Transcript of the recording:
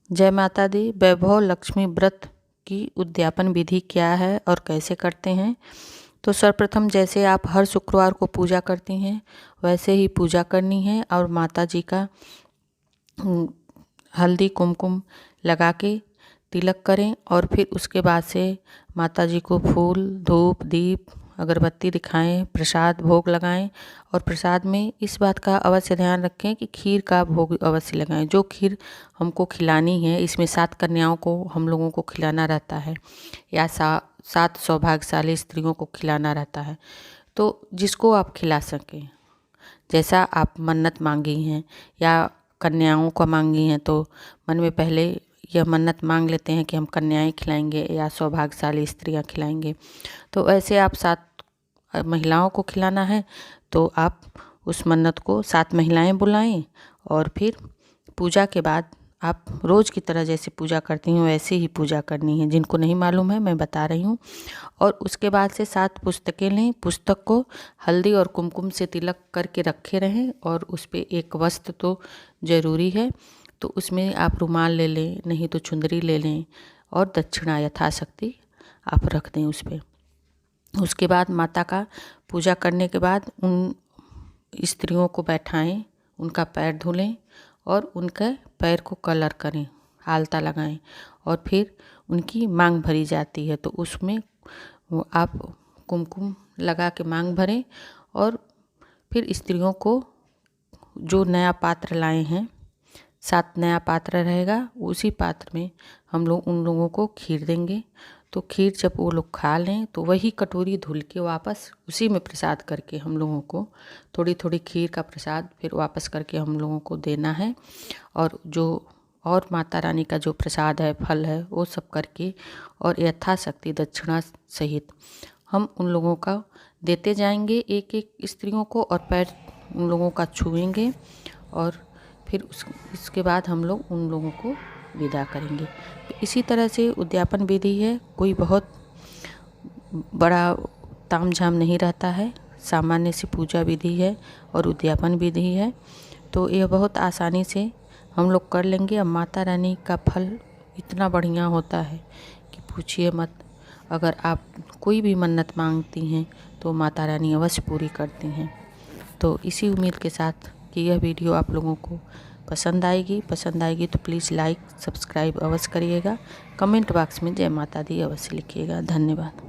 जय माता दी। वैभव लक्ष्मी व्रत की उद्यापन विधि क्या है और कैसे करते हैं। तो सर्वप्रथम जैसे आप हर शुक्रवार को पूजा करती हैं वैसे ही पूजा करनी है और माता जी का हल्दी कुमकुम लगा के तिलक करें और फिर उसके बाद से माता जी को फूल धूप दीप अगरबत्ती दिखाएं, प्रसाद भोग लगाएं और प्रसाद में इस बात का अवश्य ध्यान रखें कि खीर का भोग अवश्य लगाएं। जो खीर हमको खिलानी है, इसमें 7 कन्याओं को हम लोगों को खिलाना रहता है या 7 सौभाग्यशाली स्त्रियों को खिलाना रहता है। तो जिसको आप खिला सकें, जैसा आप मन्नत मांगी हैं या कन्याओं को मांगी हैं, तो मन में पहले यह मन्नत मांग लेते हैं कि हम कन्याएं खिलाएंगे या सौभाग्यशाली स्त्रियां खिलाएंगे। तो ऐसे आप 7 महिलाओं को खिलाना है तो आप उस मन्नत को 7 महिलाएं बुलाएं और फिर पूजा के बाद आप रोज़ की तरह जैसे पूजा करती हूँ वैसे ही पूजा करनी है। जिनको नहीं मालूम है मैं बता रही हूँ। और उसके बाद से 7 पुस्तकें लें, पुस्तक को हल्दी और कुमकुम से तिलक करके रखे रहें और उस पर एक वस्त्र तो ज़रूरी है, तो उसमें आप रुमाल ले लें, नहीं तो चुंदरी ले लें और दक्षिणा यथाशक्ति आप रख दें उस पर। उसके बाद माता का पूजा करने के बाद उन स्त्रियों को बैठाएं, उनका पैर धुलें और उनके पैर को कलर करें, आलता लगाएं और फिर उनकी मांग भरी जाती है। तो उसमें आप कुमकुम लगा के मांग भरें और फिर स्त्रियों को जो नया पात्र लाए हैं, 7 नया पात्र रहेगा, उसी पात्र में हम लोग उन लोगों को खीर देंगे। तो खीर जब वो लोग खा लें तो वही कटोरी धुल के वापस उसी में प्रसाद करके हम लोगों को थोड़ी थोड़ी खीर का प्रसाद फिर वापस करके हम लोगों को देना है। और जो और माता रानी का जो प्रसाद है, फल है, वो सब करके और यथाशक्ति दक्षिणा सहित हम उन लोगों का देते जाएंगे एक एक स्त्रियों को और पैर उन लोगों का छुएंगे और फिर इसके बाद हम लोग उन लोगों को विदा करेंगे। तो इसी तरह से उद्यापन विधि है, कोई बहुत बड़ा तामझाम नहीं रहता है, सामान्य सी पूजा विधि है और उद्यापन विधि है। तो यह बहुत आसानी से हम लोग कर लेंगे। अब माता रानी का फल इतना बढ़िया होता है कि पूछिए मत। अगर आप कोई भी मन्नत मांगती हैं तो माता रानी अवश्य पूरी करती हैं। तो इसी उम्मीद के साथ कि यह वीडियो आप लोगों को पसंद आएगी तो प्लीज़ लाइक सब्सक्राइब अवश्य करिएगा। कमेंट बॉक्स में जय माता दी अवश्य लिखिएगा। धन्यवाद।